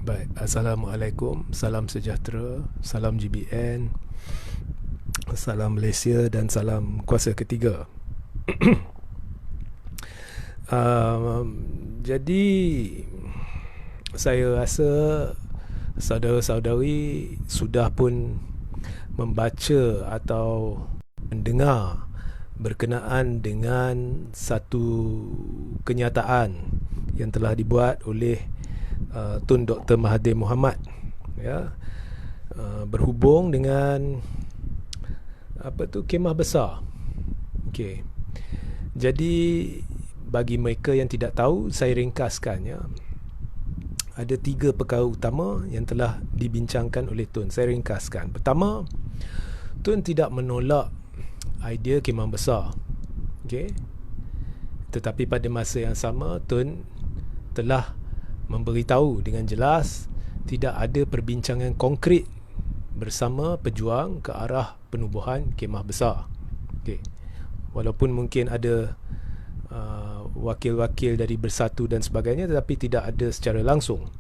Baik, Assalamualaikum, salam sejahtera, salam GBN, salam Malaysia dan salam kuasa ketiga. Jadi saya rasa saudara-saudari sudah pun membaca atau mendengar berkenaan dengan satu kenyataan yang telah dibuat oleh Tun Dr. Mahathir Mohamad, ya, berhubung dengan kemah besar. Okey. Jadi bagi mereka yang tidak tahu, saya ringkaskan, ya. Ada 3 perkara utama yang telah dibincangkan oleh Tun. Saya ringkaskan. Pertama, Tun tidak menolak idea kemah besar. Okey. Tetapi pada masa yang sama, Tun telah memberitahu dengan jelas tidak ada perbincangan konkret bersama pejuang ke arah penubuhan kemah besar. Okay. Walaupun mungkin ada wakil-wakil dari Bersatu dan sebagainya, tetapi tidak ada secara langsung.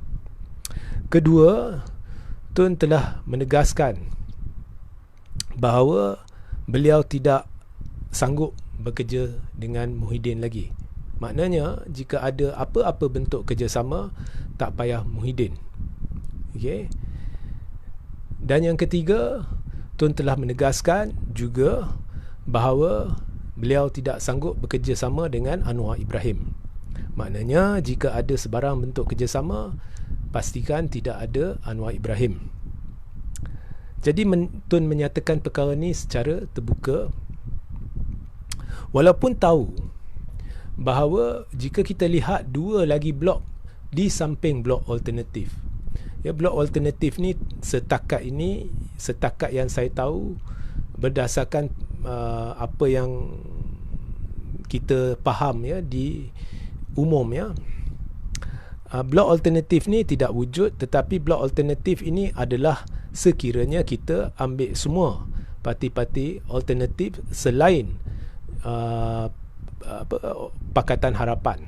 Kedua, Tun telah menegaskan bahawa beliau tidak sanggup bekerja dengan Muhyiddin lagi. Maknanya jika ada apa-apa bentuk kerjasama, tak payah Muhyiddin. Okey. Dan yang ketiga, Tun telah menegaskan juga bahawa beliau tidak sanggup bekerjasama dengan Anwar Ibrahim. Maknanya jika ada sebarang bentuk kerjasama, pastikan tidak ada Anwar Ibrahim. Jadi Tun menyatakan perkara ini secara terbuka, walaupun tahu bahawa jika kita lihat 2 lagi blok di samping blok alternatif, ya, blok alternatif ni setakat yang saya tahu berdasarkan apa yang kita faham, ya, di umum, ya, blok alternatif ni tidak wujud, tetapi blok alternatif ini adalah sekiranya kita ambil semua parti-parti alternatif selain Pakatan Harapan,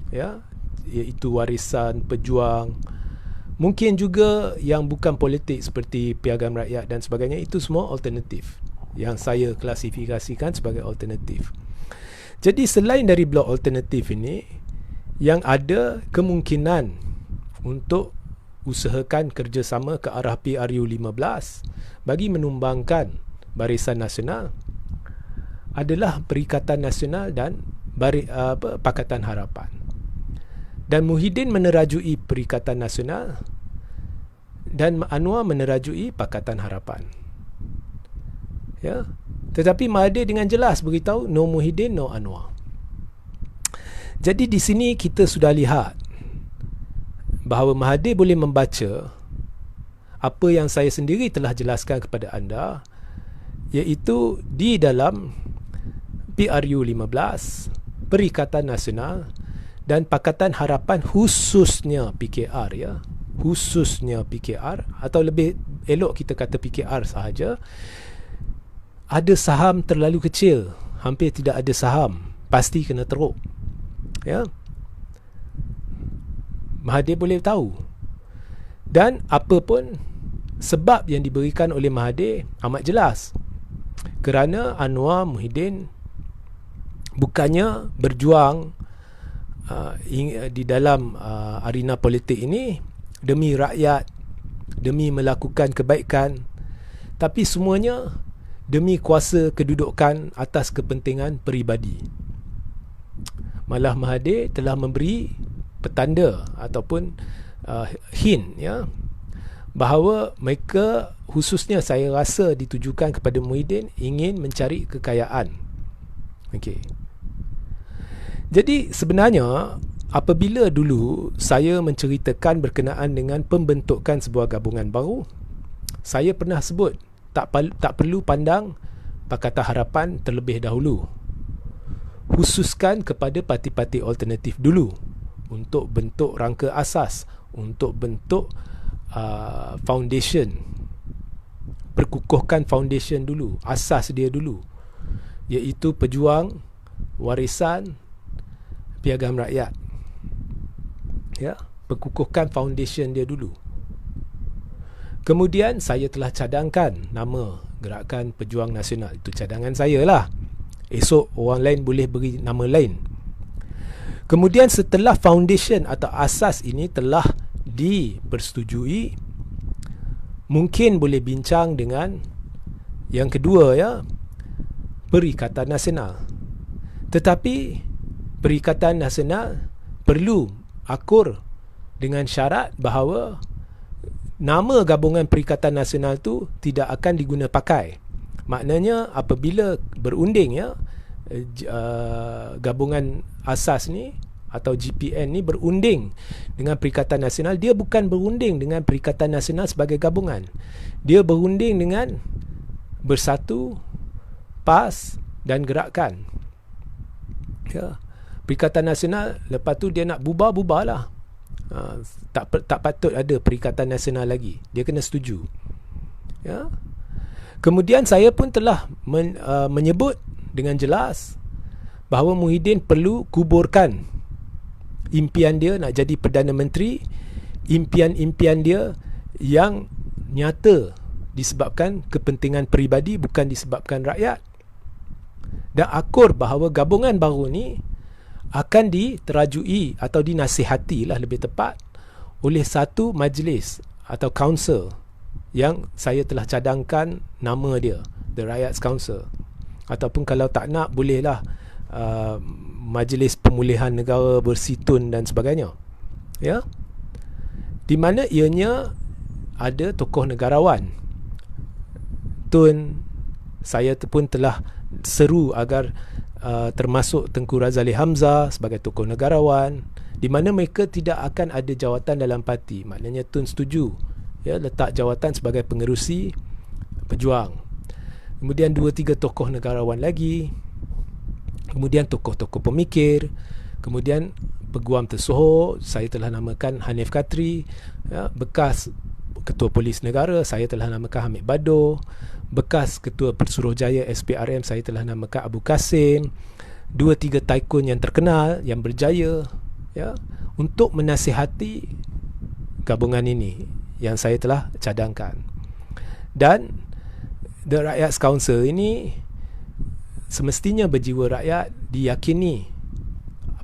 ya, iaitu Warisan Pejuang, mungkin juga yang bukan politik seperti Piagam Rakyat dan sebagainya. Itu semua alternatif yang saya klasifikasikan sebagai alternatif. Jadi selain dari blok alternatif ini, yang ada kemungkinan untuk usahakan kerjasama ke arah PRU 15 bagi menumbangkan Barisan Nasional adalah Perikatan Nasional dan Pakatan Harapan. Dan Muhyiddin menerajui Perikatan Nasional dan Anwar menerajui Pakatan Harapan. Ya. Tetapi Mahathir dengan jelas beritahu no Muhyiddin, no Anwar. Jadi di sini kita sudah lihat bahawa Mahathir boleh membaca apa yang saya sendiri telah jelaskan kepada anda, iaitu di dalam PRU 15, Perikatan Nasional dan Pakatan Harapan, khususnya PKR, ya, khususnya PKR, atau lebih elok kita kata PKR sahaja, ada saham terlalu kecil, hampir tidak ada saham, pasti kena teruk, ya. Mahathir boleh tahu, dan apa pun sebab yang diberikan oleh Mahathir amat jelas, kerana Anwar Muhyiddin bukannya berjuang di dalam arena politik ini demi rakyat, demi melakukan kebaikan, tapi semuanya demi kuasa kedudukan atas kepentingan peribadi. Malah Mahathir telah memberi petanda ataupun hint, ya, bahawa mereka, khususnya saya rasa ditujukan kepada Muhyiddin, ingin mencari kekayaan. Okey. Jadi sebenarnya apabila dulu saya menceritakan berkenaan dengan pembentukan sebuah gabungan baru, saya pernah sebut tak perlu pandang Pakatan Harapan terlebih dahulu. Khususkan kepada parti-parti alternatif dulu untuk bentuk rangka asas, untuk bentuk foundation, perkukuhkan foundation dulu, asas dia dulu, iaitu Pejuang, Warisan, Piagam Rakyat. Ya, perkukuhkan foundation dia dulu. Kemudian saya telah cadangkan nama Gerakan Pejuang Nasional. Itu cadangan saya lah. Esok orang lain boleh beri nama lain. Kemudian setelah foundation atau asas ini telah dipersetujui, mungkin boleh bincang dengan yang kedua, ya, Perikatan Nasional. Tetapi Perikatan Nasional perlu akur dengan syarat bahawa nama gabungan Perikatan Nasional tu tidak akan diguna pakai. Maknanya apabila berunding, ya, gabungan asas ni atau GPN ni berunding dengan Perikatan Nasional, dia bukan berunding dengan Perikatan Nasional sebagai gabungan. Dia berunding dengan Bersatu, PAS dan Gerakan. Ya. Perikatan Nasional lepas tu dia nak bubarlah. Tak patut ada Perikatan Nasional lagi. Dia kena setuju. Ya. Kemudian saya pun telah menyebut dengan jelas bahawa Muhyiddin perlu kuburkan impian dia nak jadi Perdana Menteri, impian-impian dia yang nyata disebabkan kepentingan peribadi, bukan disebabkan rakyat. Dan akur bahawa gabungan baru ni akan diterajui atau dinasihati lah lebih tepat oleh satu majlis atau council yang saya telah cadangkan nama dia, The Riots Council. Ataupun kalau tak nak, bolehlah Majlis Pemulihan Negara Bersitun dan sebagainya, ya, di mana ianya ada tokoh negarawan. Saya pun telah seru agar termasuk Tengku Razali Hamzah sebagai tokoh negarawan, di mana mereka tidak akan ada jawatan dalam parti. Maknanya Tun setuju, ya, letak jawatan sebagai pengerusi pejuang. Kemudian 2-3 tokoh negarawan lagi, kemudian tokoh-tokoh pemikir, kemudian peguam tersohor, saya telah namakan Hanif Katri, ya, bekas Ketua Polis Negara, saya telah namakan Hamid Bado, bekas Ketua Pesuruhjaya SPRM, saya telah namakan Abu Kasim, 2-3 tycoon yang terkenal, yang berjaya, ya, untuk menasihati gabungan ini yang saya telah cadangkan. Dan The Rakyats Council ini semestinya berjiwa rakyat, diyakini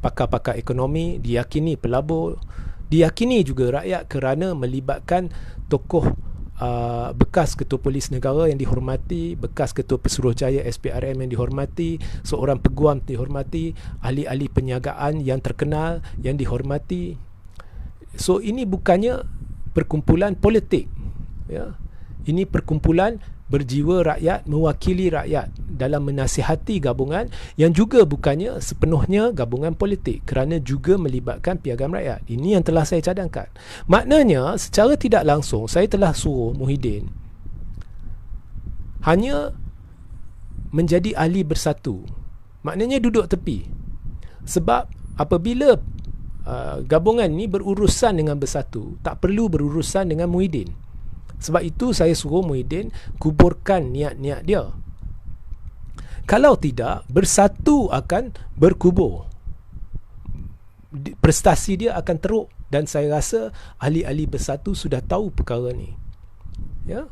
pakar-pakar ekonomi, diyakini pelabur, diyakini juga rakyat kerana melibatkan tokoh bekas Ketua Polis Negara yang dihormati, bekas Ketua Pesuruhjaya SPRM yang dihormati, seorang peguam dihormati, ahli-ahli penyagaan yang terkenal yang dihormati. So ini bukannya perkumpulan politik, ya. Ini perkumpulan berjiwa rakyat, mewakili rakyat dalam menasihati gabungan yang juga bukannya sepenuhnya gabungan politik, kerana juga melibatkan piagam rakyat. Ini yang telah saya cadangkan. Maknanya secara tidak langsung saya telah suruh Muhyiddin hanya menjadi ahli Bersatu. Maknanya duduk tepi. Sebab apabila gabungan ni berurusan dengan Bersatu, tak perlu berurusan dengan Muhyiddin. Sebab itu saya suruh Muhyiddin kuburkan niat-niat dia. Kalau tidak, Bersatu akan berkubur, prestasi dia akan teruk. Dan saya rasa ahli-ahli Bersatu sudah tahu perkara ni, ya.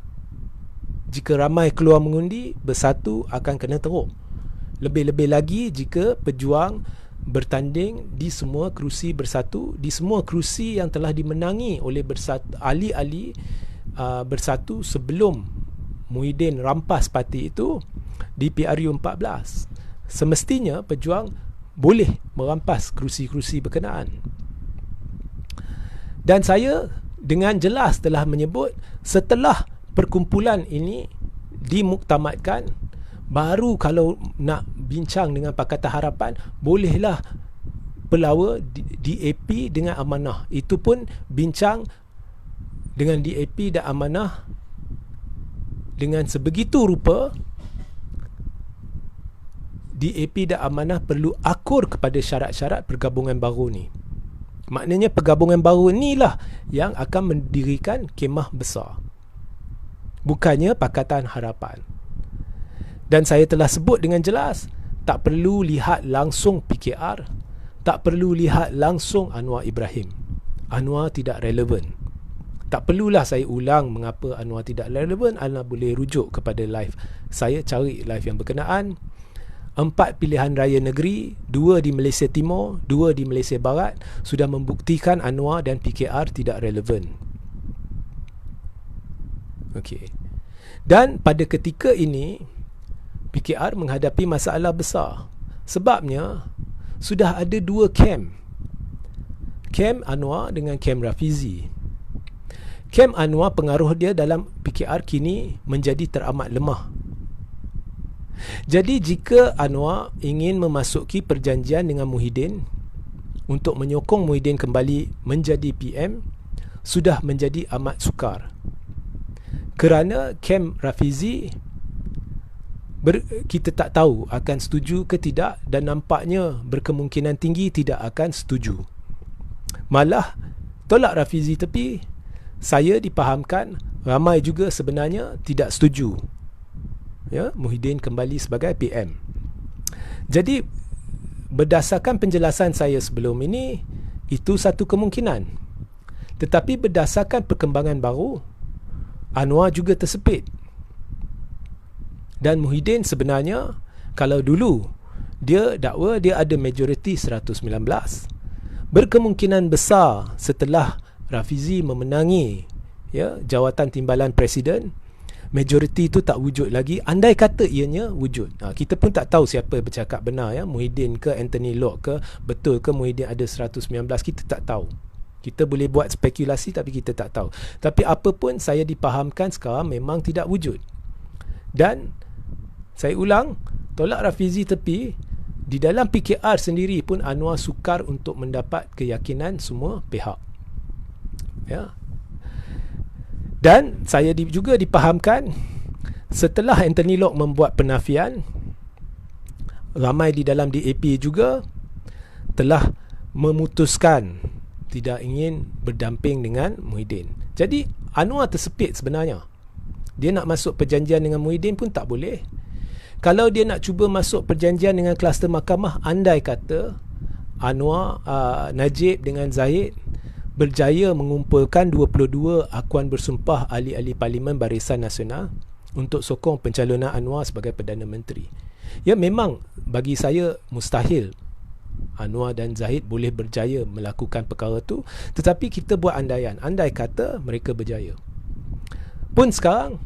Jika ramai keluar mengundi, Bersatu akan kena teruk. Lebih-lebih lagi jika pejuang bertanding di semua kerusi Bersatu, di semua kerusi yang telah dimenangi oleh Bersatu, ahli-ahli Bersatu sebelum Muhyiddin rampas parti itu di PRU 14. Semestinya pejuang boleh merampas kerusi-kerusi berkenaan. Dan saya dengan jelas telah menyebut, setelah perkumpulan ini dimuktamadkan, baru kalau nak bincang dengan Pakatan Harapan, bolehlah pelawa DAP dengan amanah. Itu pun bincang dengan DAP dan amanah dengan sebegitu rupa. DAP dan amanah perlu akur kepada syarat-syarat pergabungan baru ni. Maknanya pergabungan baru inilah yang akan mendirikan kemah besar, bukannya Pakatan Harapan. Dan saya telah sebut dengan jelas, tak perlu lihat langsung PKR, tak perlu lihat langsung Anwar Ibrahim. Anwar tidak relevan. Tak perlulah saya ulang mengapa Anwar tidak relevan. Anda boleh rujuk kepada live saya, cari live yang berkenaan. 4 pilihan raya negeri, 2 di Malaysia Timur, 2 di Malaysia Barat, sudah membuktikan Anwar dan PKR tidak relevan. Okey. Dan pada ketika ini PKR menghadapi masalah besar. Sebabnya sudah ada 2 kem. Kem Anwar dengan kem Rafizi. Kem Anwar, pengaruh dia dalam PKR kini menjadi teramat lemah. Jadi jika Anwar ingin memasuki perjanjian dengan Muhyiddin untuk menyokong Muhyiddin kembali menjadi PM, sudah menjadi amat sukar. Kerana kem Rafizi kita tak tahu akan setuju ke tidak, dan nampaknya berkemungkinan tinggi tidak akan setuju. Malah tolak Rafizi tepi, saya dipahamkan ramai juga sebenarnya tidak setuju, ya, Muhyiddin kembali sebagai PM. Jadi berdasarkan penjelasan saya sebelum ini, itu satu kemungkinan. Tetapi berdasarkan perkembangan baru, Anwar juga tersepit. Dan Muhyiddin sebenarnya, kalau dulu dia dakwa dia ada majoriti 119, berkemungkinan besar setelah Rafizi memenangi, ya, jawatan timbalan presiden, majoriti itu tak wujud lagi. Andai kata ianya wujud, kita pun tak tahu siapa bercakap benar, ya, Muhyiddin ke Anthony Locke ke, betul ke Muhyiddin ada 119, kita tak tahu. Kita boleh buat spekulasi tapi kita tak tahu. Tapi apa pun, saya dipahamkan sekarang memang tidak wujud. Dan saya ulang, tolak Rafizi tepi, di dalam PKR sendiri pun Anwar sukar untuk mendapat keyakinan semua pihak, ya. Dan saya juga dipahamkan setelah Anthony Locke membuat penafian, ramai di dalam DAP juga telah memutuskan tidak ingin berdamping dengan Muhyiddin. Jadi Anwar tersepit sebenarnya. Dia nak masuk perjanjian dengan Muhyiddin pun tak boleh. Kalau dia nak cuba masuk perjanjian dengan kluster mahkamah, andai kata Anwar, Najib dengan Zahid berjaya mengumpulkan 22 akuan bersumpah ahli-ahli Parlimen Barisan Nasional untuk sokong pencalonan Anwar sebagai Perdana Menteri. Ya, memang bagi saya mustahil Anwar dan Zahid boleh berjaya melakukan perkara tu, tetapi kita buat andaian. Andai kata mereka berjaya, pun sekarang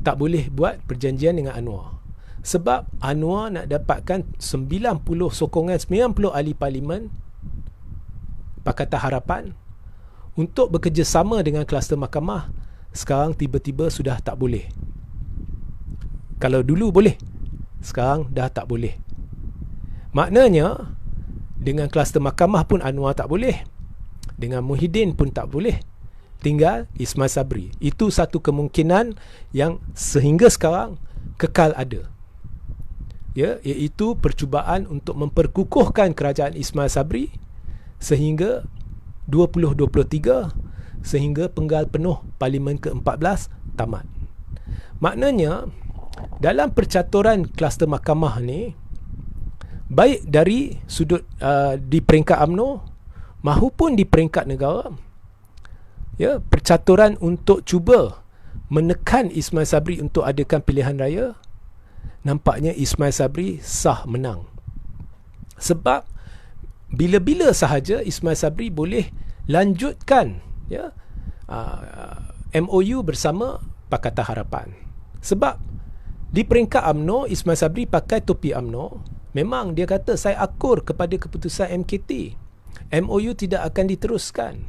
tak boleh buat perjanjian dengan Anwar. Sebab Anwar nak dapatkan 90 sokongan 90 ahli Parlimen Pakatan Harapan untuk bekerjasama dengan kluster mahkamah, sekarang tiba-tiba sudah tak boleh. Kalau dulu boleh, sekarang dah tak boleh. Maknanya dengan kluster mahkamah pun Anwar tak boleh, dengan Muhyiddin pun tak boleh, tinggal Ismail Sabri. Itu satu kemungkinan yang sehingga sekarang kekal ada, ya, iaitu percubaan untuk memperkukuhkan kerajaan Ismail Sabri sehingga 2023, sehingga penggal penuh Parlimen ke-14 tamat. Maknanya dalam percaturan kluster mahkamah ni, baik dari sudut di peringkat UMNO mahupun di peringkat negara, ya, percaturan untuk cuba menekan Ismail Sabri untuk adakan pilihan raya, nampaknya Ismail Sabri sah menang. Sebab bila-bila sahaja Ismail Sabri boleh lanjutkan, ya, MOU bersama Pakatan Harapan. Sebab di peringkat UMNO, Ismail Sabri pakai topi UMNO. Memang dia kata saya akur kepada keputusan MKT, MOU tidak akan diteruskan.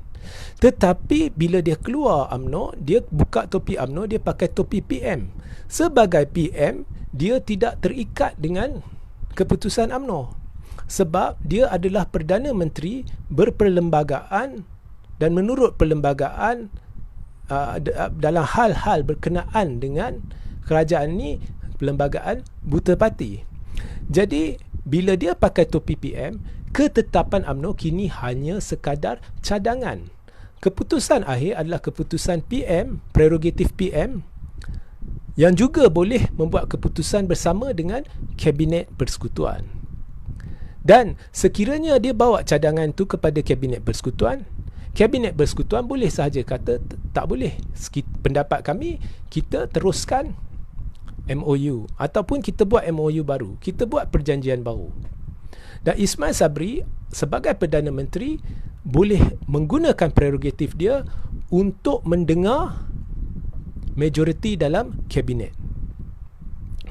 Tetapi bila dia keluar UMNO, dia buka topi UMNO, dia pakai topi PM. Sebagai PM, dia tidak terikat dengan keputusan UMNO, sebab dia adalah Perdana Menteri berperlembagaan, dan menurut perlembagaan dalam hal-hal berkenaan dengan kerajaan ni, perlembagaan buta parti. Jadi bila dia pakai topi PM, ketetapan UMNO kini hanya sekadar cadangan. Keputusan akhir adalah keputusan PM, prerogatif PM, yang juga boleh membuat keputusan bersama dengan Kabinet Persekutuan. Dan sekiranya dia bawa cadangan tu kepada Kabinet Persekutuan, Kabinet Persekutuan boleh sahaja kata tak boleh. Pendapat kami, kita teruskan MOU ataupun kita buat MOU baru, kita buat perjanjian baru. Dan Ismail Sabri sebagai Perdana Menteri boleh menggunakan prerogatif dia untuk mendengar majoriti dalam kabinet.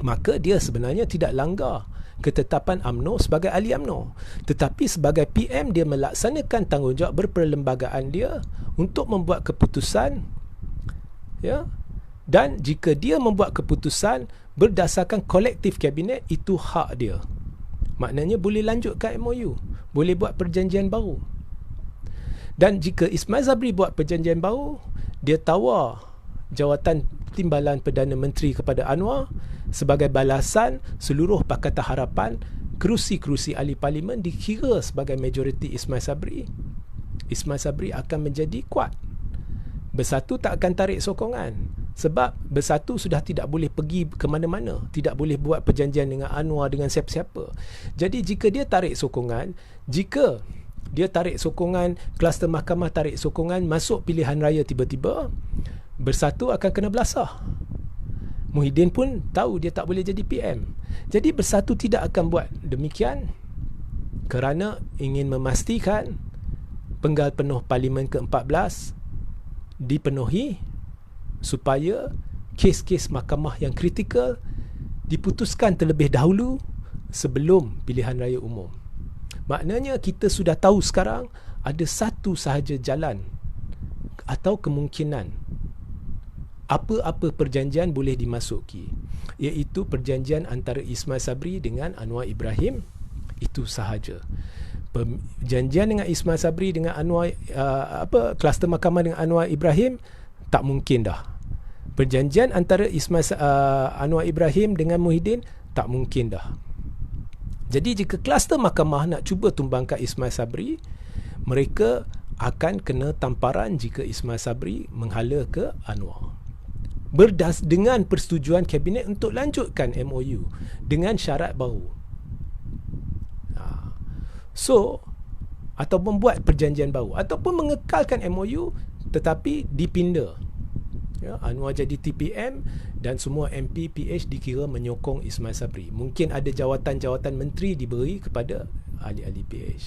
Maka dia sebenarnya tidak langgar ketetapan UMNO sebagai ahli UMNO, tetapi sebagai PM dia melaksanakan tanggungjawab berperlembagaan dia untuk membuat keputusan, ya. Dan jika dia membuat keputusan berdasarkan kolektif kabinet, itu hak dia. Maknanya boleh lanjutkan MOU, boleh buat perjanjian baru. Dan jika Ismail Sabri buat perjanjian baru, dia tawar jawatan Timbalan Perdana Menteri kepada Anwar sebagai balasan seluruh Pakatan Harapan, kerusi-kerusi ahli parlimen dikira sebagai majoriti Ismail Sabri. Ismail Sabri akan menjadi kuat. Bersatu tak akan tarik sokongan, sebab Bersatu sudah tidak boleh pergi ke mana-mana, tidak boleh buat perjanjian dengan Anwar, dengan siapa-siapa. Jadi jika dia tarik sokongan, jika dia tarik sokongan, kluster mahkamah tarik sokongan, masuk pilihan raya tiba-tiba, Bersatu akan kena belasah. Muhyiddin pun tahu dia tak boleh jadi PM. Jadi Bersatu tidak akan buat demikian kerana ingin memastikan penggal penuh Parlimen ke-14 dipenuhi supaya kes-kes mahkamah yang kritikal diputuskan terlebih dahulu sebelum pilihan raya umum. Maknanya kita sudah tahu sekarang ada satu sahaja jalan atau kemungkinan apa-apa perjanjian boleh dimasuki, iaitu perjanjian antara Ismail Sabri dengan Anwar Ibrahim. Itu sahaja. Perjanjian dengan Ismail Sabri dengan Anwar kluster mahkamah dengan Anwar Ibrahim tak mungkin dah. Perjanjian antara Anwar Ibrahim dengan Muhyiddin tak mungkin dah. Jadi jika kluster mahkamah nak cuba tumbangkan Ismail Sabri, mereka akan kena tamparan jika Ismail Sabri menghala ke Anwar. Dengan persetujuan kabinet untuk lanjutkan MOU dengan syarat baru. So, atau membuat perjanjian baru ataupun mengekalkan MOU tetapi dipinda. Ya, Anwar jadi TPM dan semua MP PH dikira menyokong Ismail Sabri. Mungkin ada jawatan-jawatan menteri diberi kepada ahli-ahli PH.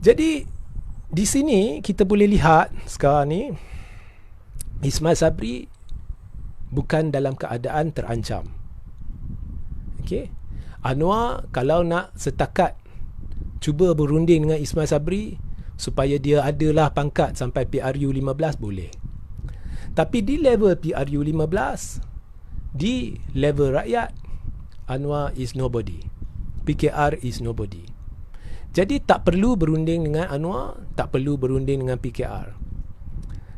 Jadi di sini kita boleh lihat sekarang ni Ismail Sabri bukan dalam keadaan terancam. Okey. Anwar kalau nak setakat cuba berunding dengan Ismail Sabri supaya dia adalah pangkat sampai PRU 15 boleh. Tapi di level PRU 15, di level rakyat, Anwar is nobody. PKR is nobody. Jadi tak perlu berunding dengan Anwar, tak perlu berunding dengan PKR.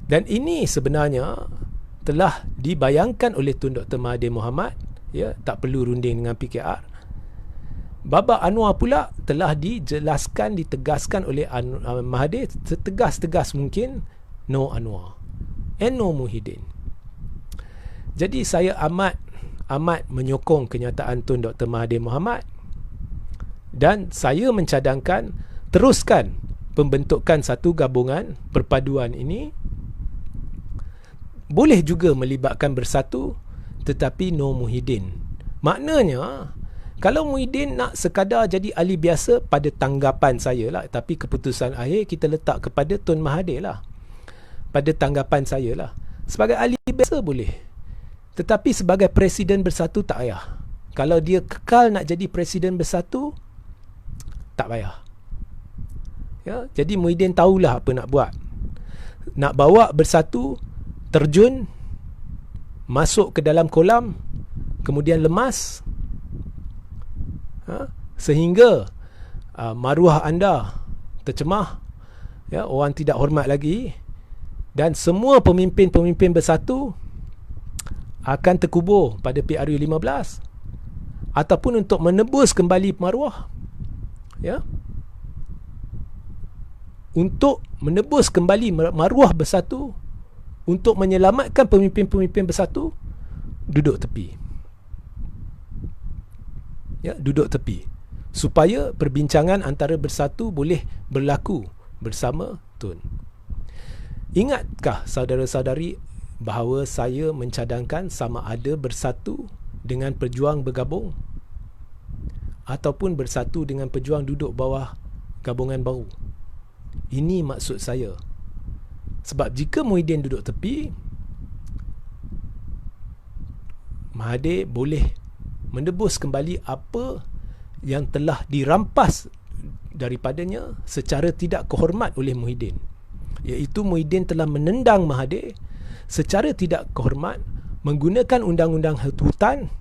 Dan ini sebenarnya telah dibayangkan oleh Tun Dr. Mahathir Mohamad, ya, tak perlu runding dengan PKR. Babak Anwar pula telah dijelaskan, ditegaskan oleh Mahathir setegas-tegas mungkin, no Anwar and no Muhyiddin. Jadi saya amat menyokong kenyataan Tun Dr. Mahathir Mohamad dan saya mencadangkan teruskan pembentukan satu gabungan perpaduan ini. Boleh juga melibatkan Bersatu tetapi no Muhyiddin. Maknanya kalau Muhyiddin nak sekadar jadi ahli biasa, pada tanggapan saya lah, tapi keputusan akhir kita letak kepada Tun Mahathir lah. Pada tanggapan saya lah, sebagai ahli biasa boleh, tetapi sebagai Presiden Bersatu tak payah. Kalau dia kekal nak jadi Presiden Bersatu, tak payah. Ya, jadi Muhyiddin tahulah apa nak buat. Nak bawa Bersatu terjun masuk ke dalam kolam, kemudian lemas, sehingga maruah anda tercemar, ya, orang tidak hormat lagi, dan semua pemimpin-pemimpin Bersatu akan terkubur pada PRU 15, ataupun untuk menebus kembali maruah, ya, untuk menebus kembali maruah Bersatu, untuk menyelamatkan pemimpin-pemimpin Bersatu, duduk tepi. Ya, duduk tepi supaya perbincangan antara Bersatu boleh berlaku bersama Tun. Ingatkah saudara-saudari bahawa saya mencadangkan sama ada bersatu dengan pejuang bergabung ataupun bersatu dengan pejuang duduk bawah gabungan baru? Ini maksud saya. Sebab jika Muhyiddin duduk tepi, Mahathir boleh menebus kembali apa yang telah dirampas daripadanya secara tidak kehormat oleh Muhyiddin. Iaitu Muhyiddin telah menendang Mahathir secara tidak kehormat menggunakan undang-undang hutan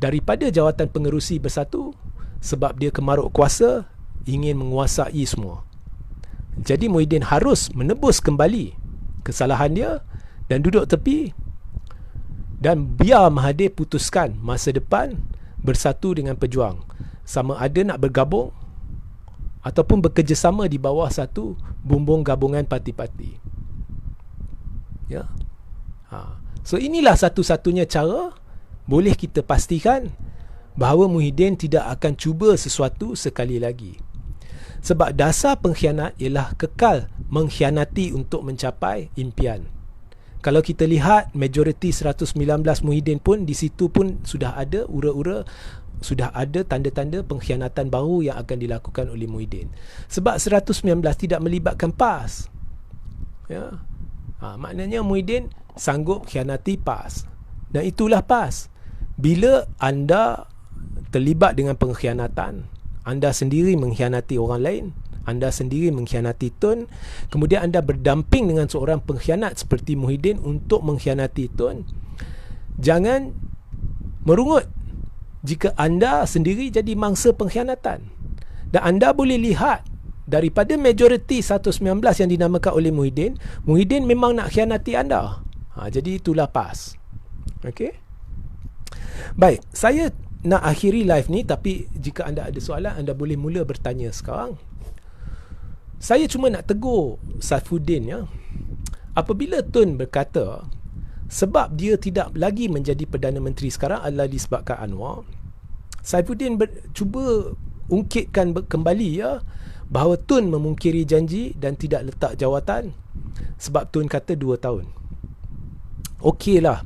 daripada Jawatan Pengerusi Bersatu sebab dia kemaruk kuasa, ingin menguasai semua. Jadi Muhyiddin harus menebus kembali kesalahan dia dan duduk tepi dan biar Mahathir putuskan masa depan bersatu dengan pejuang, sama ada nak bergabung ataupun bekerjasama di bawah satu bumbung gabungan parti-parti. Ya. So inilah satu-satunya cara boleh kita pastikan bahawa Muhyiddin tidak akan cuba sesuatu sekali lagi. Sebab dasar pengkhianat ialah kekal mengkhianati untuk mencapai impian. Kalau kita lihat majoriti 119 Muhyiddin pun, di situ pun sudah ada ura-ura, sudah ada tanda-tanda pengkhianatan baru yang akan dilakukan oleh Muhyiddin. Sebab 119 tidak melibatkan PAS. Ya. Maknanya Muhyiddin sanggup khianati PAS. Dan itulah PAS. Bila anda terlibat dengan pengkhianatan, anda sendiri mengkhianati orang lain, anda sendiri mengkhianati Tun, kemudian anda berdamping dengan seorang pengkhianat seperti Muhyiddin untuk mengkhianati Tun, jangan merungut jika anda sendiri jadi mangsa pengkhianatan. Dan anda boleh lihat daripada majoriti 119 yang dinamakan oleh Muhyiddin, Muhyiddin memang nak khianati anda. Jadi itulah PAS. Okey. Baik, saya nak akhiri live ni, tapi jika anda ada soalan, anda boleh mula bertanya sekarang. Saya cuma nak tegur Saifuddin, ya. Apabila Tun berkata sebab dia tidak lagi menjadi Perdana Menteri sekarang adalah disebabkan Anwar, Saifuddin cuba ungkitkan kembali, ya, bahawa Tun memungkiri janji dan tidak letak jawatan sebab Tun kata 2 tahun. Okeylah.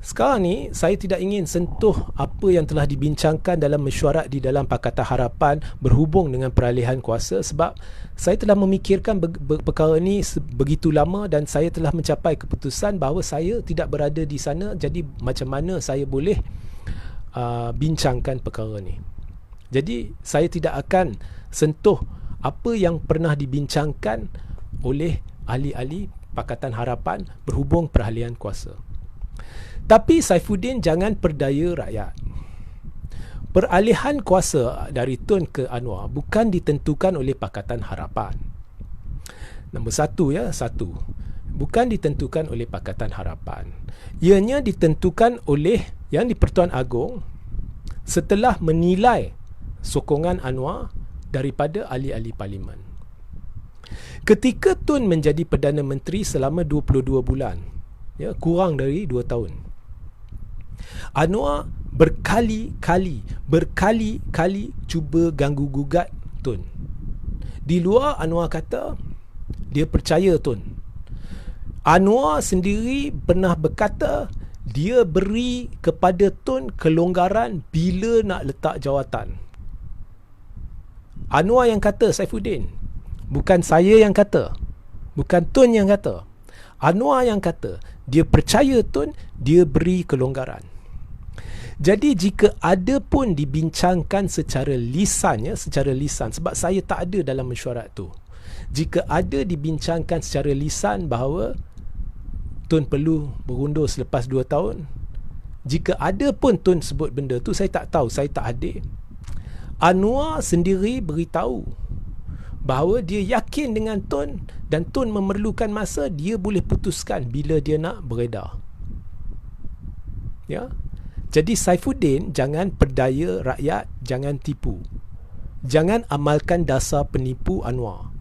Sekarang ni saya tidak ingin sentuh apa yang telah dibincangkan dalam mesyuarat di dalam Pakatan Harapan berhubung dengan peralihan kuasa, sebab saya telah memikirkan perkara ini begitu lama dan saya telah mencapai keputusan bahawa saya tidak berada di sana. Jadi macam mana saya boleh bincangkan perkara ni? Jadi saya tidak akan sentuh apa yang pernah dibincangkan oleh ahli-ahli Pakatan Harapan berhubung peralihan kuasa. Tapi Saifuddin jangan perdaya rakyat. Peralihan kuasa dari Tun ke Anwar bukan ditentukan oleh Pakatan Harapan. Nombor satu, ya, bukan ditentukan oleh Pakatan Harapan. Ianya ditentukan oleh Yang di-Pertuan Agong setelah menilai sokongan Anwar daripada ahli-ahli parlimen. Ketika Tun menjadi Perdana Menteri selama 22 bulan, ya, kurang dari 2 tahun, Anwar berkali-kali cuba ganggu gugat Tun. Di luar, Anwar kata dia percaya Tun. Anwar sendiri pernah berkata dia beri kepada Tun kelonggaran bila nak letak jawatan. Anwar yang kata, Saifuddin, bukan saya yang kata, bukan Tun yang kata. Anwar yang kata dia percaya Tun, dia beri kelonggaran. Jadi jika ada pun dibincangkan secara lisan, ya, secara lisan, sebab saya tak ada dalam mesyuarat tu, jika ada dibincangkan secara lisan bahawa Tun perlu berundur selepas 2 tahun, jika ada pun Tun sebut benda tu, saya tak tahu, saya tak hadir. Anwar sendiri beritahu bahawa dia yakin dengan Tun dan Tun memerlukan masa, dia boleh putuskan bila dia nak beredar. Ya. Jadi Saifuddin jangan perdaya rakyat, jangan tipu. Jangan amalkan dasar penipu Anwar.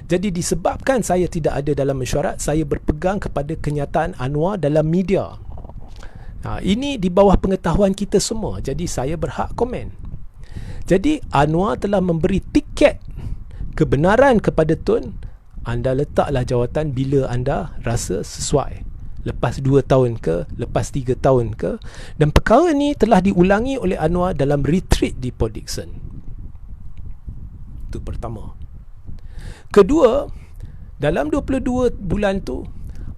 Jadi disebabkan saya tidak ada dalam mesyuarat, saya berpegang kepada kenyataan Anwar dalam media. Ini di bawah pengetahuan kita semua, jadi saya berhak komen. Jadi Anwar telah memberi tiket kebenaran kepada Tun, anda letaklah jawatan bila anda rasa sesuai. Lepas 2 tahun ke, lepas 3 tahun ke. Dan perkara ni telah diulangi oleh Anwar dalam retreat di Port Dickson. Itu pertama. Kedua, dalam 22 bulan tu,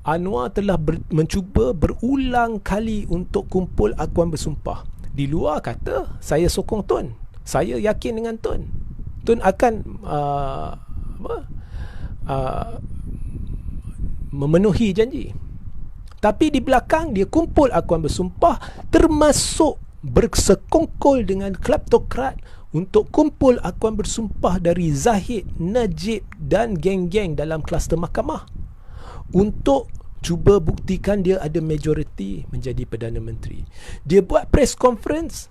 Anwar telah mencuba berulang kali untuk kumpul akuan bersumpah. Di luar kata, saya sokong Tun, saya yakin dengan Tun, Tun akan memenuhi janji. Tapi di belakang dia kumpul akuan bersumpah, termasuk bersekongkol dengan kleptokrat untuk kumpul akuan bersumpah dari Zahid, Najib dan geng-geng dalam kluster mahkamah untuk cuba buktikan dia ada majoriti menjadi Perdana Menteri. Dia buat press conference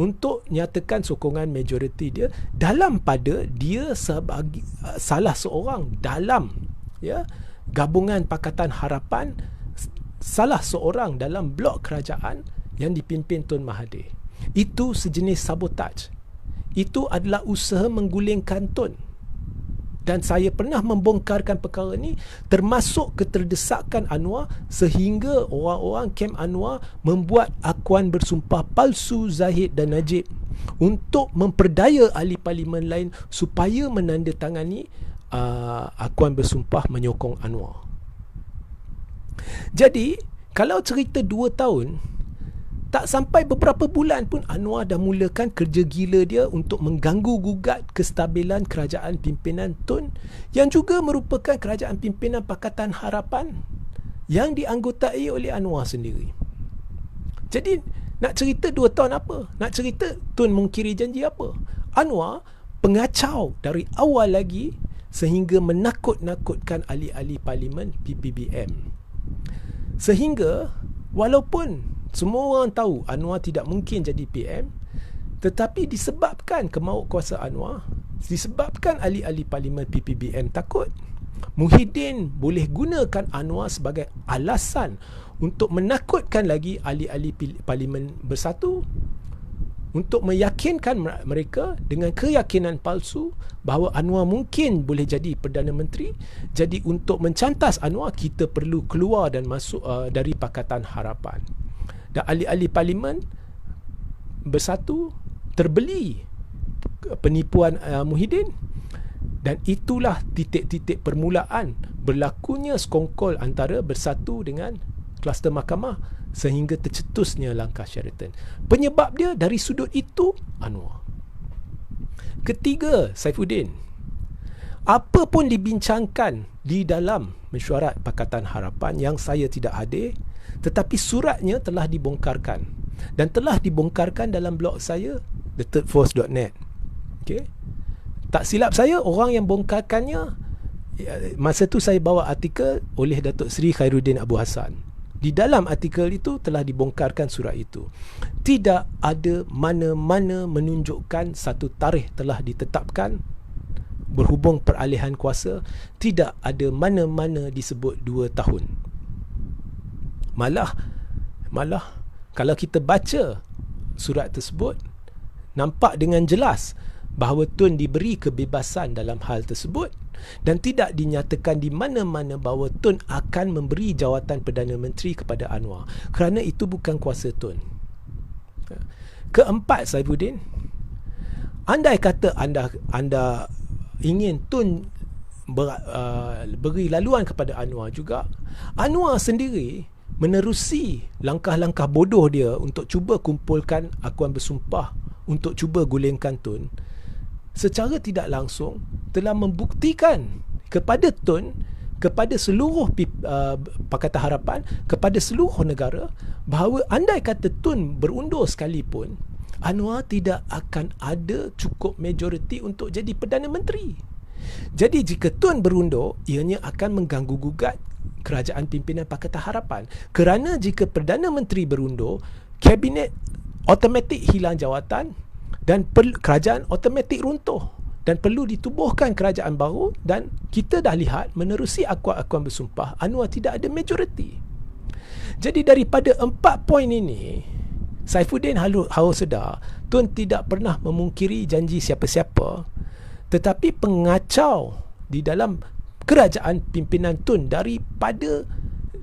untuk nyatakan sokongan majoriti dia dalam pada dia sebagai salah seorang dalam gabungan Pakatan Harapan, salah seorang dalam blok kerajaan yang dipimpin Tun Mahathir. Itu sejenis sabotaj. Itu adalah usaha menggulingkan Tun. Dan saya pernah membongkarkan perkara ni, termasuk keterdesakan Anwar, sehingga orang-orang kem Anwar membuat akuan bersumpah palsu Zahid dan Najib untuk memperdaya ahli parlimen lain supaya menandatangani akuan bersumpah menyokong Anwar. Jadi, kalau cerita 2 tahun, tak sampai beberapa bulan pun Anwar dah mulakan kerja gila dia untuk mengganggu-gugat kestabilan kerajaan pimpinan Tun, yang juga merupakan kerajaan pimpinan Pakatan Harapan yang dianggotai oleh Anwar sendiri. Jadi, nak cerita 2 tahun apa? Nak cerita Tun mengkiri janji apa? Anwar pengacau dari awal lagi sehingga menakut-nakutkan ahli-ahli parlimen PPBM. Sehingga walaupun semua orang tahu Anwar tidak mungkin jadi PM, tetapi disebabkan kemauk kuasa Anwar, disebabkan ahli-ahli parlimen PPBM takut, Muhyiddin boleh gunakan Anwar sebagai alasan untuk menakutkan lagi ahli-ahli parlimen bersatu, untuk meyakinkan mereka dengan keyakinan palsu bahawa Anwar mungkin boleh jadi Perdana Menteri. Jadi untuk mencantas Anwar, kita perlu keluar dan masuk dari Pakatan Harapan. Dan ahli-ahli parlimen bersatu terbeli penipuan Muhyiddin, dan itulah titik-titik permulaan berlakunya sekongkol antara bersatu dengan kluster mahkamah sehingga tercetusnya langkah Sheraton. Penyebab dia dari sudut itu Anwar. Ketiga, Saifuddin. Apa pun dibincangkan di dalam mesyuarat Pakatan Harapan yang saya tidak hadir, tetapi suratnya telah dibongkarkan dan telah dibongkarkan dalam blog saya, thethirdforce.net. Okay? Tak silap saya, orang yang bongkarkannya, masa tu saya bawa artikel oleh Datuk Seri Khairuddin Abu Hassan. Di dalam artikel itu telah dibongkarkan surat itu. Tidak ada mana-mana menunjukkan satu tarikh telah ditetapkan berhubung peralihan kuasa. Tidak ada mana-mana disebut 2 tahun. Malah kalau kita baca surat tersebut, nampak dengan jelas bahawa Tun diberi kebebasan dalam hal tersebut, dan tidak dinyatakan di mana-mana bahawa Tun akan memberi jawatan Perdana Menteri kepada Anwar, kerana itu bukan kuasa Tun. Keempat, Saifuddin, andai kata anda ingin Tun beri laluan kepada Anwar juga, Anwar sendiri menerusi langkah-langkah bodoh dia untuk cuba kumpulkan akuan bersumpah untuk cuba gulingkan Tun, secara tidak langsung telah membuktikan kepada Tun, kepada seluruh Pakatan Harapan, kepada seluruh negara, bahawa andai kata Tun berundur sekalipun, Anwar tidak akan ada cukup majoriti untuk jadi Perdana Menteri. Jadi jika Tun berundur, ianya akan mengganggu-gugat kerajaan pimpinan Pakatan Harapan. Kerana jika Perdana Menteri berundur, kabinet automatik hilang jawatan dan kerajaan automatik runtuh, dan perlu ditubuhkan kerajaan baru. Dan kita dah lihat menerusi akuan-akuan bersumpah, Anwar tidak ada majoriti. Jadi daripada 4 poin ini, Saifuddin harus sedar, Tun tidak pernah memungkiri janji siapa-siapa, Tetapi pengacau di dalam kerajaan pimpinan Tun daripada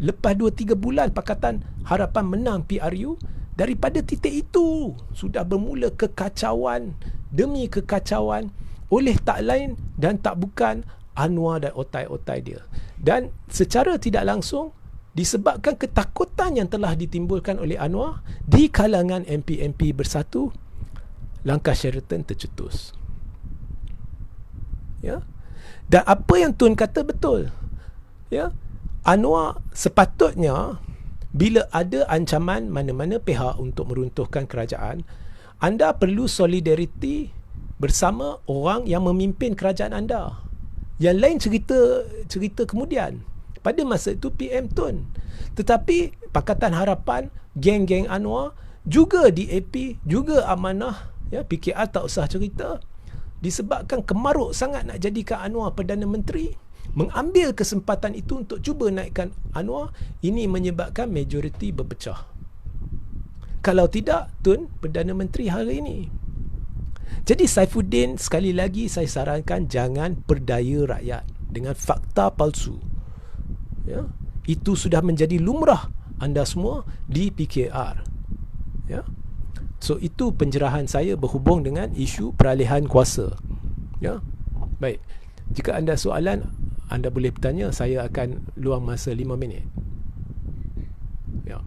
lepas 2-3 bulan Pakatan Harapan menang PRU, daripada titik itu sudah bermula kekacauan demi kekacauan oleh tak lain dan tak bukan Anwar dan otai-otai dia. Dan secara tidak langsung disebabkan ketakutan yang telah ditimbulkan oleh Anwar di kalangan MP-MP Bersatu, langkah Sheraton tercetus. Ya. Dan apa yang Tun kata betul. Ya. Anwar sepatutnya bila ada ancaman mana-mana pihak untuk meruntuhkan kerajaan, anda perlu solidariti bersama orang yang memimpin kerajaan anda. Yang lain cerita kemudian. Pada masa itu PM Tun. Tetapi Pakatan Harapan, geng-geng Anwar, juga DAP, juga Amanah, ya, PKR tak usah cerita. Disebabkan kemaruk sangat nak jadikan Anwar Perdana Menteri, mengambil kesempatan itu untuk cuba naikkan Anwar, ini menyebabkan majoriti berpecah. Kalau tidak, Tun Perdana Menteri hari ini. Jadi Saifuddin, sekali lagi saya sarankan jangan berdaya rakyat dengan fakta palsu. Ya, itu sudah menjadi lumrah anda semua di PKR. Ya. So itu pencerahan saya berhubung dengan isu peralihan kuasa. Ya. Baik. Jika anda soalan, anda boleh bertanya, saya akan luang masa 5 minit. Ya.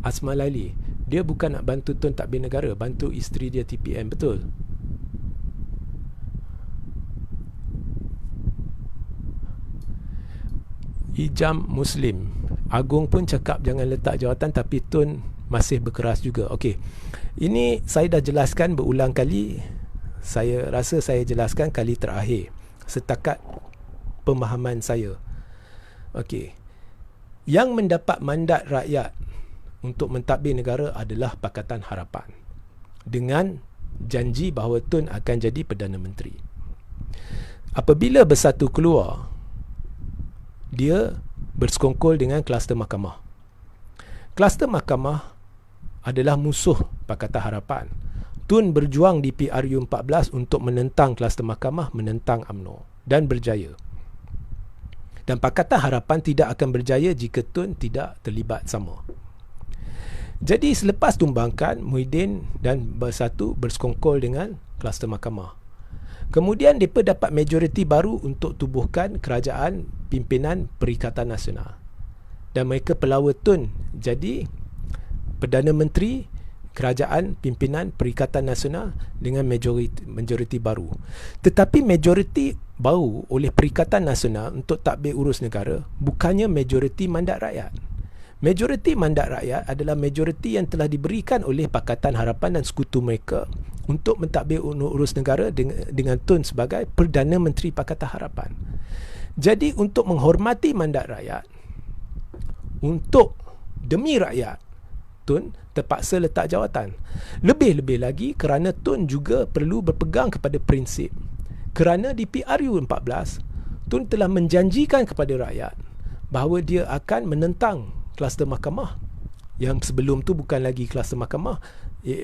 Asma Laili, dia bukan nak bantu Tun Takbir Negara, bantu isteri dia TPM, betul? Ijam Muslim, Agong pun cakap jangan letak jawatan, tapi Tun masih berkeras juga. Okey, ini saya dah jelaskan berulang kali. Saya rasa saya jelaskan kali terakhir setakat pemahaman saya. Okey, yang mendapat mandat rakyat untuk mentadbir negara adalah Pakatan Harapan dengan janji bahawa Tun akan jadi Perdana Menteri. Apabila Bersatu keluar, dia bersekongkol dengan kluster mahkamah. Kluster mahkamah adalah musuh Pakatan Harapan. Tun berjuang di PRU 14 untuk menentang kluster mahkamah, menentang UMNO, dan berjaya. Dan Pakatan Harapan tidak akan berjaya jika Tun tidak terlibat sama. Jadi selepas tumbangkan, Muhyiddin dan Bersatu bersekongkol dengan kluster mahkamah. Kemudian mereka dapat majoriti baru untuk tubuhkan kerajaan pimpinan Perikatan Nasional. Dan mereka pelawa Tun jadi Perdana Menteri Kerajaan Pimpinan Perikatan Nasional dengan majoriti baru. Tetapi majoriti baru oleh Perikatan Nasional untuk takbir urus negara bukannya majoriti mandat rakyat. Majoriti mandat rakyat adalah majoriti yang telah diberikan oleh Pakatan Harapan dan sekutu mereka untuk mentadbir urus negara dengan Tun sebagai Perdana Menteri Pakatan Harapan. Jadi untuk menghormati mandat rakyat, untuk demi rakyat, Tun terpaksa letak jawatan. Lebih-lebih lagi kerana Tun juga perlu berpegang kepada prinsip. Kerana di PRU 14, Tun telah menjanjikan kepada rakyat bahawa dia akan menentang kluster mahkamah yang sebelum tu bukan lagi kluster mahkamah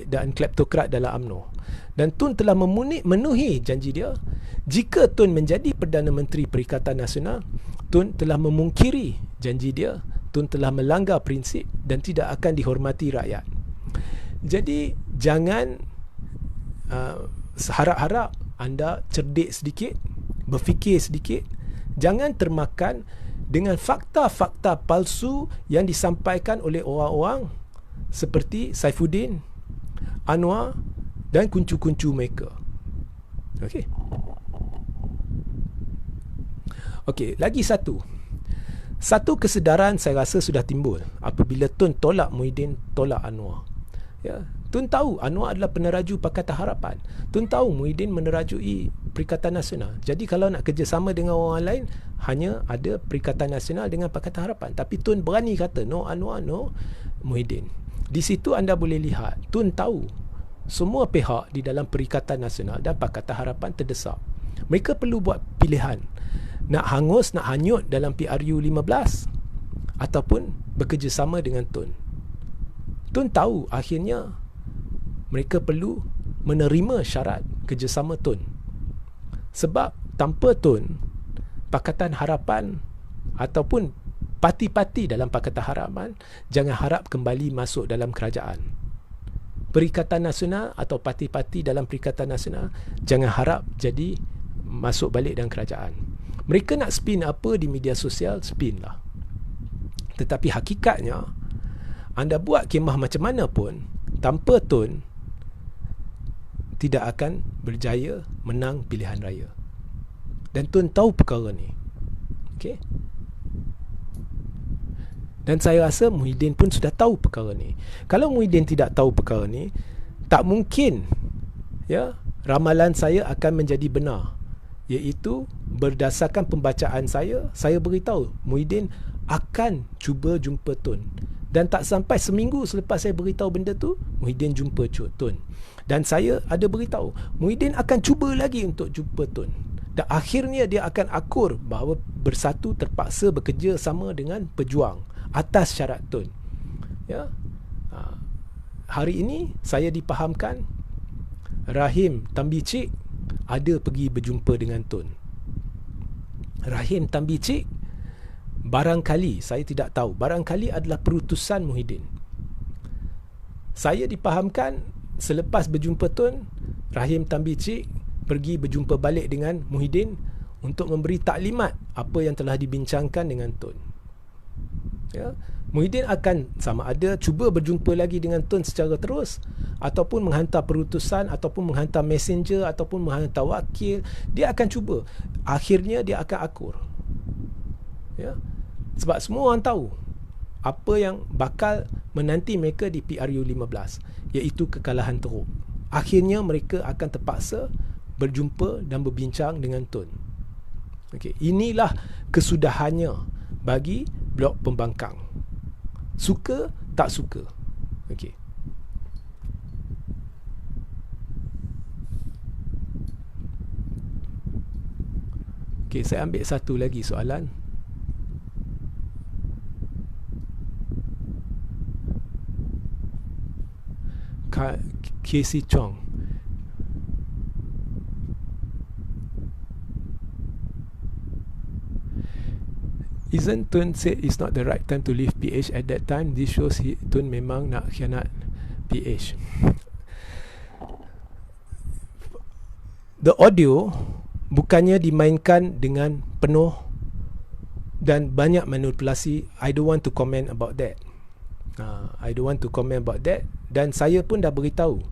dan kleptokrat dalam UMNO. Dan Tun telah memenuhi janji dia. Jika Tun menjadi Perdana Menteri Perikatan Nasional, Tun telah memungkiri janji dia. Tun telah melanggar prinsip dan tidak akan dihormati rakyat. Jadi jangan harap-harap anda cerdik sedikit, berfikir sedikit, jangan termakan dengan fakta-fakta palsu yang disampaikan oleh orang-orang seperti Saifuddin, Anwar dan kuncu-kuncu mereka. Okey. Okey, lagi satu kesedaran saya rasa sudah timbul apabila Tun tolak Muhyiddin, tolak Anwar. Ya, Tun tahu Anwar adalah peneraju Pakatan Harapan. Tun tahu Muhyiddin menerajui Perikatan Nasional. Jadi kalau nak kerjasama dengan orang lain, hanya ada Perikatan Nasional dengan Pakatan Harapan. Tapi Tun berani kata no Anwar, no Muhyiddin. Di situ anda boleh lihat Tun tahu semua pihak di dalam Perikatan Nasional dan Pakatan Harapan terdesak. Mereka perlu buat pilihan, nak hangus, nak hanyut dalam PRU 15 ataupun bekerjasama dengan Tun. Tun tahu akhirnya mereka perlu menerima syarat kerjasama Tun. Sebab tanpa tun, Pakatan Harapan ataupun parti-parti dalam Pakatan Harapan jangan harap kembali masuk dalam kerajaan. Perikatan Nasional atau parti-parti dalam Perikatan Nasional jangan harap jadi masuk balik dalam kerajaan. Mereka nak spin apa di media sosial, spin lah. Tetapi hakikatnya, anda buat kemah macam mana pun, tanpa tun, tidak akan berjaya menang pilihan raya. Dan Tun tahu perkara ni. Okay? Dan saya rasa Muhyiddin pun sudah tahu perkara ni. Kalau Muhyiddin tidak tahu perkara ni, tak mungkin ya ramalan saya akan menjadi benar. Iaitu berdasarkan pembacaan saya beritahu Muhyiddin akan cuba jumpa Tun. Dan tak sampai seminggu selepas saya beritahu benda tu, Muhyiddin jumpa Tun. Dan saya ada beritahu Muhyiddin akan cuba lagi untuk jumpa Tun. Dan akhirnya dia akan akur bahawa Bersatu terpaksa bekerja sama dengan Pejuang atas syarat Tun. Ya. Hari ini saya dipahamkan Rahim Tambicik ada pergi berjumpa dengan Tun. Rahim Tambicik barangkali, saya tidak tahu, barangkali adalah perutusan Muhyiddin. Saya dipahamkan selepas berjumpa Tun, Rahim Tambicik pergi berjumpa balik dengan Muhyiddin untuk memberi taklimat apa yang telah dibincangkan dengan Tun. Ya, Muhyiddin akan sama ada cuba berjumpa lagi dengan Tun secara terus, ataupun menghantar perutusan, ataupun menghantar messenger, ataupun menghantar wakil. Dia akan cuba. Akhirnya dia akan akur. Ya. Sebab semua orang tahu apa yang bakal menanti mereka di PRU 15, iaitu kekalahan teruk. Akhirnya mereka akan terpaksa berjumpa dan berbincang dengan Tun. Okay. Inilah kesudahannya bagi Blok Pembangkang. Suka tak suka. Okey. Okey, saya ambil satu lagi soalan. Casey Chong. Isn't Tun said it's not the right time to leave PH at that time? This shows Tun memang nak khianat PH. The audio bukannya dimainkan dengan penuh dan banyak manipulasi. I don't want to comment about that. I don't want to comment about that. Dan saya pun dah beritahu,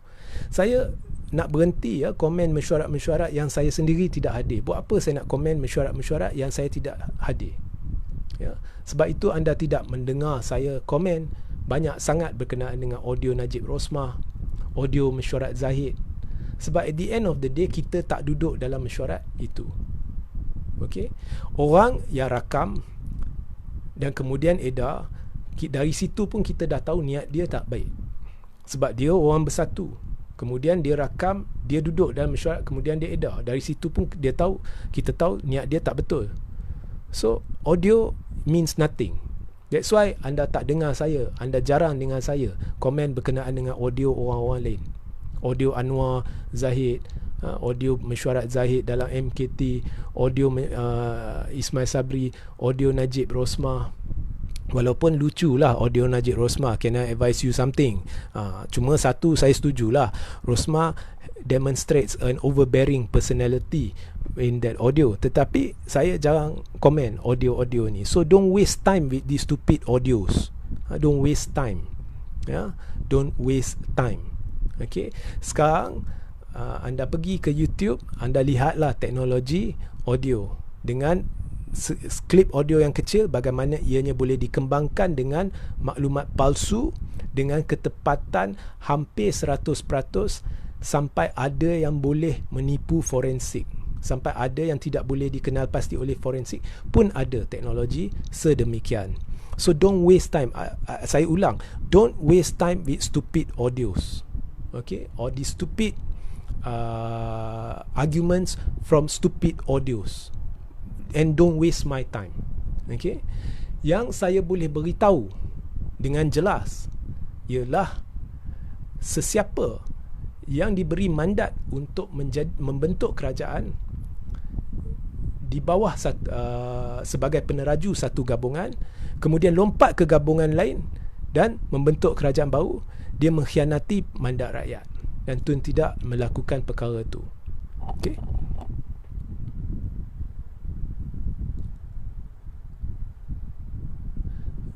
saya nak berhenti ya komen mesyuarat-mesyuarat yang saya sendiri tidak hadir. Buat apa saya nak komen mesyuarat-mesyuarat yang saya tidak hadir? Ya, sebab itu anda tidak mendengar saya komen banyak sangat berkenaan dengan audio Najib Rosmah, audio mesyuarat Zahid. Sebab at the end of the day, kita tak duduk dalam mesyuarat itu. Okey, orang yang rakam dan kemudian edar, dari situ pun kita dah tahu niat dia tak baik. Sebab dia orang Bersatu, kemudian dia rakam, dia duduk dalam mesyuarat, kemudian dia edar. Dari situ pun dia tahu, kita tahu niat dia tak betul. So audio means nothing. That's why anda tak dengar saya, anda jarang dengar saya komen berkenaan dengan audio orang-orang lain. Audio Anwar Zahid, audio mesyuarat Zahid dalam MKT, audio Ismail Sabri, audio Najib Rosmah. Walaupun lucu lah audio Najib Rosmah, can I advise you something? Cuma satu saya setujulah, Rosmah demonstrates an overbearing personality in that audio. Tetapi saya jarang komen audio-audio ni. So don't waste time with these stupid audios. Don't waste time. Ya, don't waste time. Okay. Sekarang anda pergi ke YouTube, anda lihatlah teknologi audio dengan klip audio yang kecil, bagaimana ianya boleh dikembangkan dengan maklumat palsu dengan ketepatan hampir 100%, sampai ada yang boleh menipu forensik, sampai ada yang tidak boleh dikenal pasti oleh forensik pun ada teknologi sedemikian. So don't waste time. Saya ulang, don't waste time with stupid audios, okay, or the stupid arguments from stupid audios. And don't waste my time. Okay. Yang saya boleh beritahu dengan jelas ialah sesiapa yang diberi mandat untuk membentuk kerajaan, di bawah sebagai peneraju satu gabungan, kemudian lompat ke gabungan lain dan membentuk kerajaan baru, dia mengkhianati mandat rakyat dan Tun tidak melakukan perkara itu. Okey.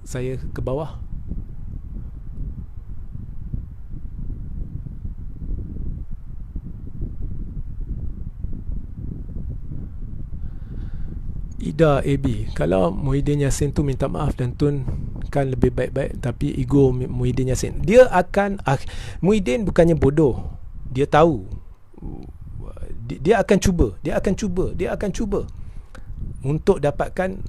Saya ke bawah. Ida AB, kalau Muhyiddin Yassin tu minta maaf dan Tun kan lebih baik-baik, tapi ego Muhyiddin Yassin, dia akan Muhyiddin bukannya bodoh, dia tahu, dia akan cuba untuk dapatkan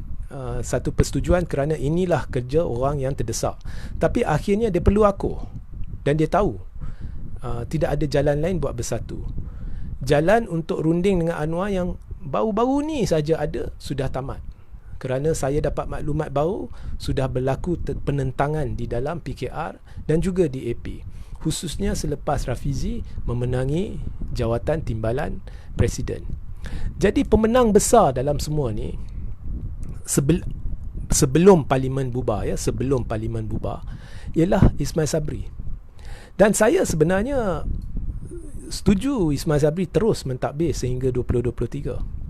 satu persetujuan, kerana inilah kerja orang yang terdesak. Tapi akhirnya dia perlu akur dan dia tahu tidak ada jalan lain buat bersatu. Jalan untuk runding dengan Anwar yang baru-baru ni saja ada sudah tamat, kerana saya dapat maklumat baru sudah berlaku penentangan di dalam PKR dan juga di AP, khususnya selepas Rafizi memenangi jawatan timbalan Presiden. Jadi pemenang besar dalam semua ni sebelum Parlimen bubar, ialah Ismail Sabri. Dan saya sebenarnya setuju Ismail Sabri terus mentadbir sehingga 2023.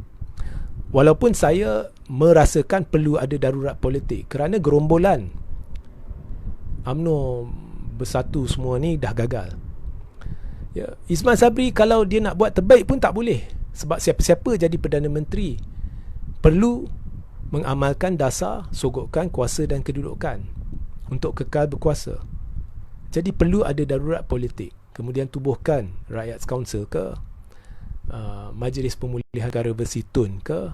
Walaupun saya merasakan perlu ada darurat politik, kerana gerombolan UMNO bersatu semua ni dah gagal. Ya, Ismail Sabri kalau dia nak buat terbaik pun tak boleh, sebab siapa-siapa jadi Perdana Menteri perlu mengamalkan dasar sogokkan kuasa dan kedudukan untuk kekal berkuasa. Jadi perlu ada darurat politik. Kemudian tubuhkan Rakyat Council ke, Majlis Pemulihan Negara versi Tun ke,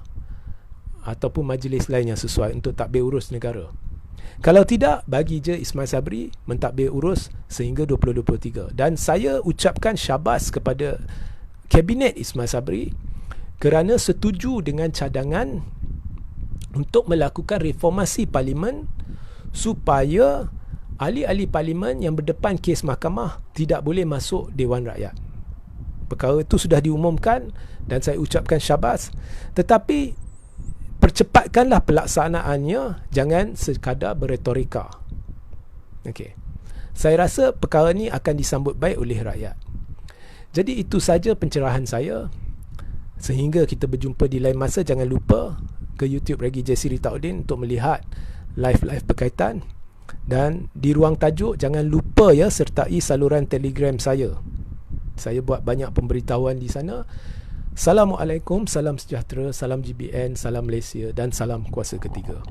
ataupun majlis lain yang sesuai untuk tadbir urus negara. Kalau tidak, bagi je Ismail Sabri mentadbir urus sehingga 2023. Dan saya ucapkan syabas kepada Kabinet Ismail Sabri kerana setuju dengan cadangan untuk melakukan reformasi Parlimen supaya ahli-ahli Parlimen yang berdepan kes mahkamah tidak boleh masuk Dewan Rakyat. Perkara itu sudah diumumkan dan saya ucapkan syabas, tetapi percepatkanlah pelaksanaannya, jangan sekadar berretorika. Okey. Saya rasa perkara ni akan disambut baik oleh rakyat. Jadi itu saja pencerahan saya. Sehingga kita berjumpa di lain masa, jangan lupa ke YouTube Regi J.C. Ritaudin untuk melihat live-live berkaitan. Dan di ruang tajuk jangan lupa ya sertai saluran Telegram saya. Saya buat banyak pemberitahuan di sana. Assalamualaikum, salam sejahtera, salam GBN, salam Malaysia dan salam kuasa ketiga.